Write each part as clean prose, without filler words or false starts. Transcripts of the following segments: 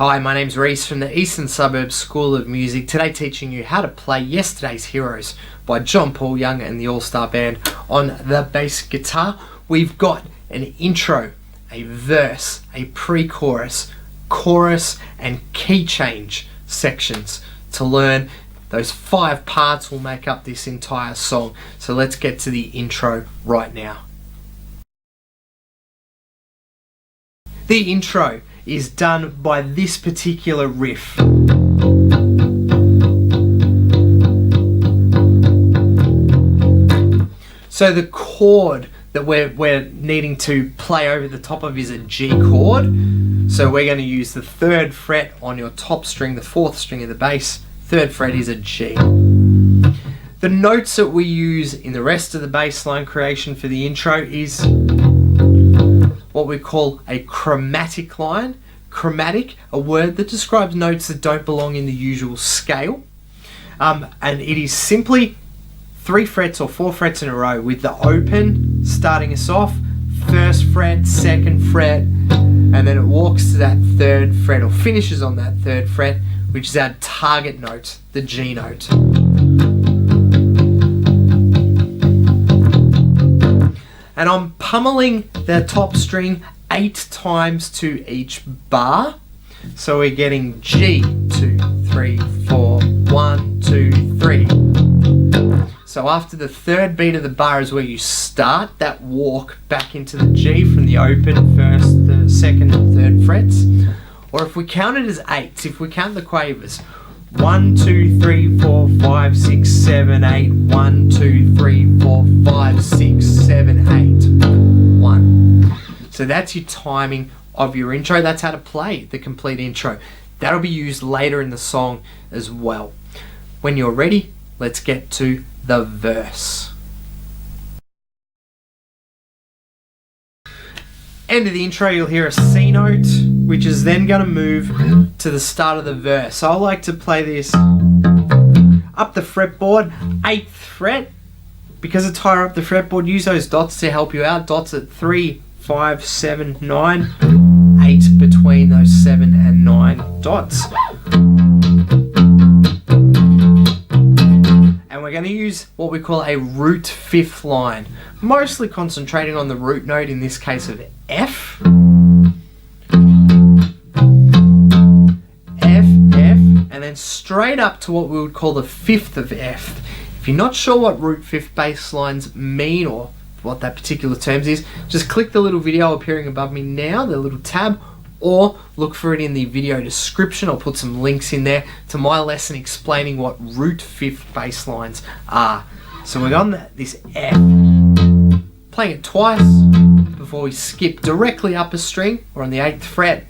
Hi, my name's Reese from the Eastern Suburbs School of Music. Today teaching you how to play Yesterday's Heroes by John Paul Young and the All-Star Band on the bass guitar. We've got an intro, a verse, a pre-chorus, chorus and key change sections to learn. Those 5 parts will make up this entire song. So let's get to the intro right now. The intro is done by this particular riff. So the chord that we're needing to play over the top of is a G chord. So we're going to use the 3rd fret on your top string, the 4th string of the bass. 3rd fret is a G. The notes that we use in the rest of the bass line creation for the intro is what we call a chromatic line. Chromatic, a word that describes notes that don't belong in the usual scale. And it is simply 3 frets or 4 frets in a row with the open starting us off, 1st fret, 2nd fret, and then it walks to that 3rd fret or finishes on that 3rd fret, which is our target note, the G note. And I'm pummeling the top string 8 times to each bar. So we're getting G, 2, 3, 4, 1, 2, 3. So after the 3rd beat of the bar is where you start that walk back into the G from the open 1st, the 2nd and 3rd frets. Or if we count it as 8s, if we count the quavers, 1, 2, 3, 4, 5, 6, 7, 8, 1, 2, 3, 4, 5, 6, 7, 8, 1. So that's your timing of your intro. That's how to play the complete intro. That'll be used later in the song as well. When you're ready, let's get to the verse. End of the intro, you'll hear a C note, which is then going to move to the start of the verse. So I like to play this up the fretboard, 8th fret. Because it's higher up the fretboard, use those dots to help you out. Dots at 3, 5, 7, 9, 8 between those 7 and 9 dots. And we're going to use what we call a root 5th line, mostly concentrating on the root note, in this case of F. F, F, and then straight up to what we would call the 5th of F. If you're not sure what root 5th bass lines mean or what that particular term is, just click the little video appearing above me now, the little tab, or look for it in the video description. I'll put some links in there to my lesson explaining what root 5th bass lines are. So we're on this F, playing it twice before we skip directly up a string. We're on the 8th fret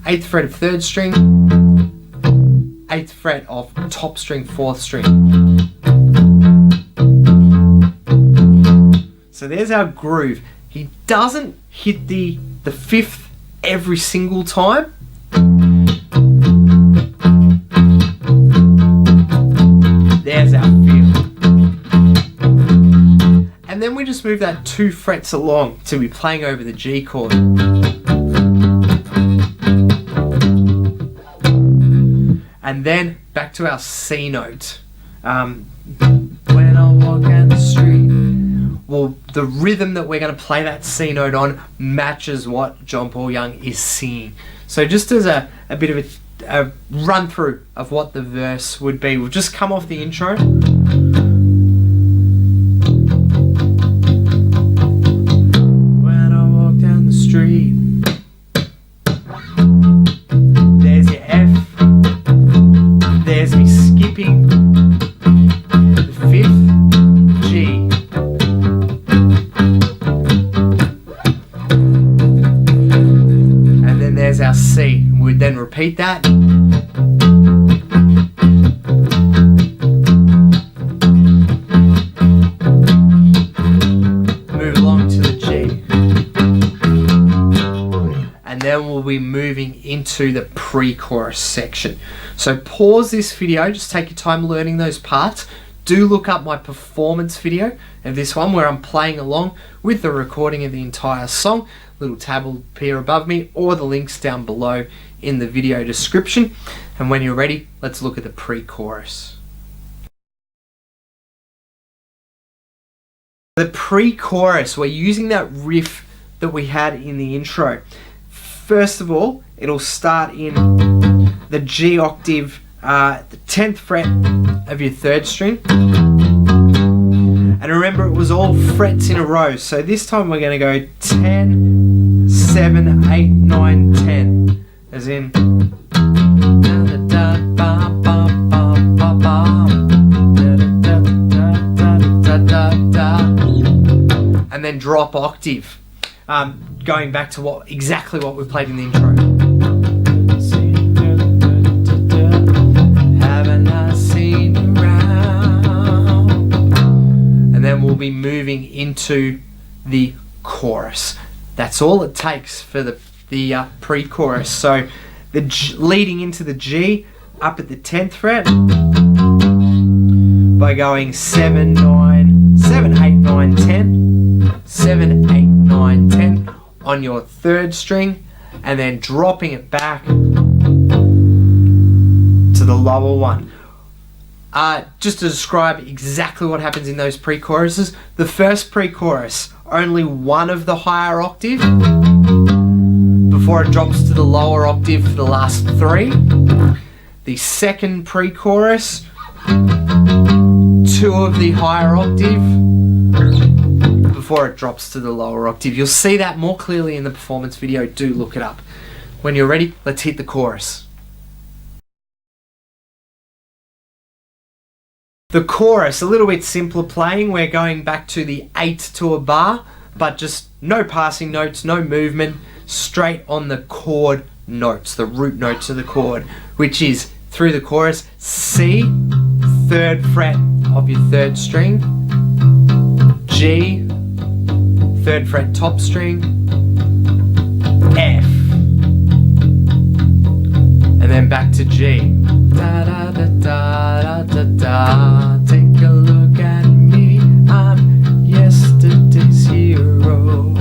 of 3rd string, 8th fret of top string, 4th string. So there's our groove. He doesn't hit the 5th every single time. There's our feel. And then we just move that 2 frets along to be playing over the G chord. And then back to our C note. When I walk down the street. Well, the rhythm that we're going to play that C note on matches what John Paul Young is singing. So just as a bit of a run through of what the verse would be, we'll just come off the intro. When I walk down the street, there's your F, there's me skipping the 5th G. There's our C. We'd then repeat that. Move along to the G. And then we'll be moving into the pre-chorus section. So pause this video, just take your time learning those parts. do look up my performance video of this one where I'm playing along with the recording of the entire song. Little tab will appear above me, or the links down below in the video description. And when you're ready, let's look at the pre-chorus. The pre-chorus, we're using that riff that we had in the intro. First of all, it'll start in the G octave, the 10th fret of your 3rd string. And remember, it was all frets in a row. So this time we're going to go 10, 7, 8, 9, 10. As in... and then drop octave. Going back to exactly what we played in the intro. Haven't I seen you around? And then we'll be moving into the chorus. That's all it takes for the pre-chorus. So leading into the G up at the 10th fret by going 7, 9, 7, 8, 9, 10, 7, 8, 9, 10 on your 3rd string, and then dropping it back to the lower one. Just to describe exactly what happens in those pre-choruses, the first pre-chorus, only one of the higher octave before it drops to the lower octave for the last 3. The second pre-chorus, 2 of the higher octave before it drops to the lower octave. You'll see that more clearly in the performance video. Do look it up. When you're ready, let's hit the chorus. The chorus, a little bit simpler playing. We're going back to the 8 to a bar, but just no passing notes, no movement, straight on the chord notes, the root notes of the chord, which is through the chorus, C, 3rd fret of your 3rd string, G, 3rd fret top string, F, and then back to G. Da da da da da da. Take a look at me, I'm yesterday's hero.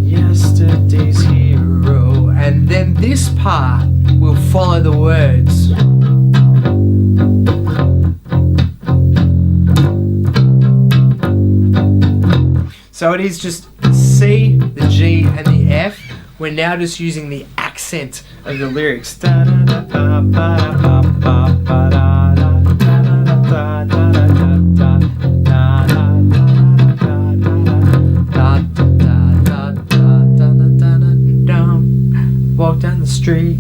Yesterday's hero. And then this part will follow the words. So it is just C, the G, and the F. We're now just using the accent of the lyrics. Walk down the street,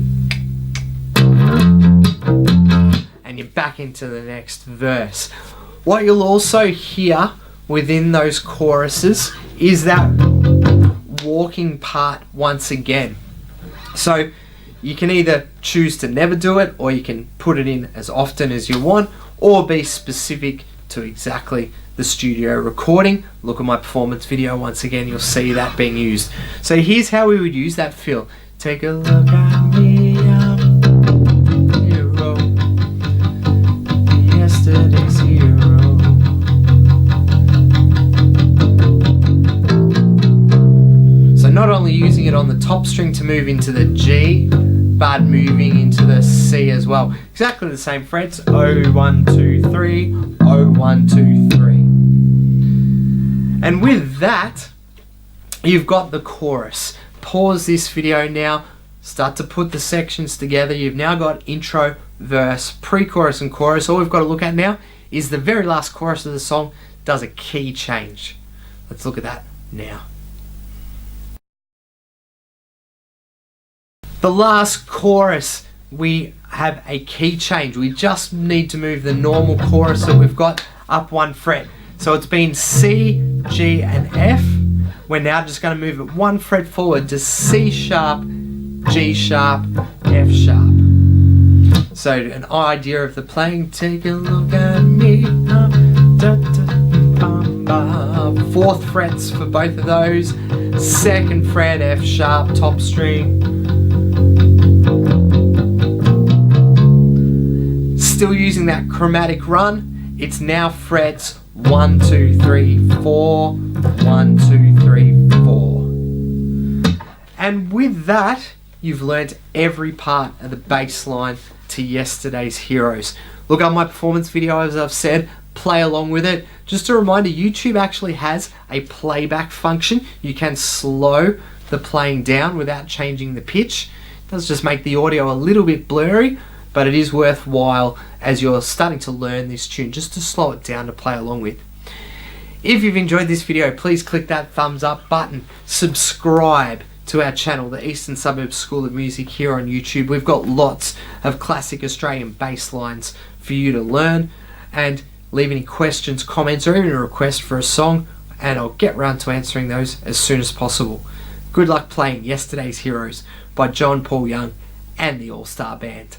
and you're back into the next verse. What you'll also hear within those choruses is that walking part once again. So you can either choose to never do it, or you can put it in as often as you want, or be specific to exactly the studio recording. Look at my performance video once again, you'll see that being used. So here's how we would use that fill. Take a look at me, I'm a hero, yesterday's hero. So not only using it on the top string to move into the G, but moving into the C as well. Exactly the same frets, 0, 1, 2, 3, 0, 1, 2, 3. And with that, you've got the chorus. Pause this video now, start to put the sections together. You've now got intro, verse, pre-chorus and chorus. All we've got to look at now is the very last chorus of the song does a key change. Let's look at that now. The last chorus, we have a key change. We just need to move the normal chorus that we've got up 1 fret. So it's been C, G and F. We're now just going to move it 1 fret forward to C sharp, G sharp, F sharp. So an idea of the playing, take a look at me. 4th frets for both of those. 2nd fret, F sharp, top string. Still using that chromatic run, it's now frets 1, 2, 3, 4, 1, 2, 3, 4. And with that, you've learnt every part of the bass line to yesterday's Heroes. Look up my performance video, as I've said, play along with it. Just a reminder, YouTube actually has a playback function. You can slow the playing down without changing the pitch. It does just make the audio a little bit blurry, but it is worthwhile as you're starting to learn this tune, just to slow it down to play along with. If you've enjoyed this video, please click that thumbs up button, subscribe to our channel, the Eastern Suburbs School of Music, here on YouTube. We've got lots of classic Australian bass lines for you to learn, and leave any questions, comments, or even a request for a song, and I'll get round to answering those as soon as possible. Good luck playing yesterday's Heroes by John Paul Young and the All Star Band.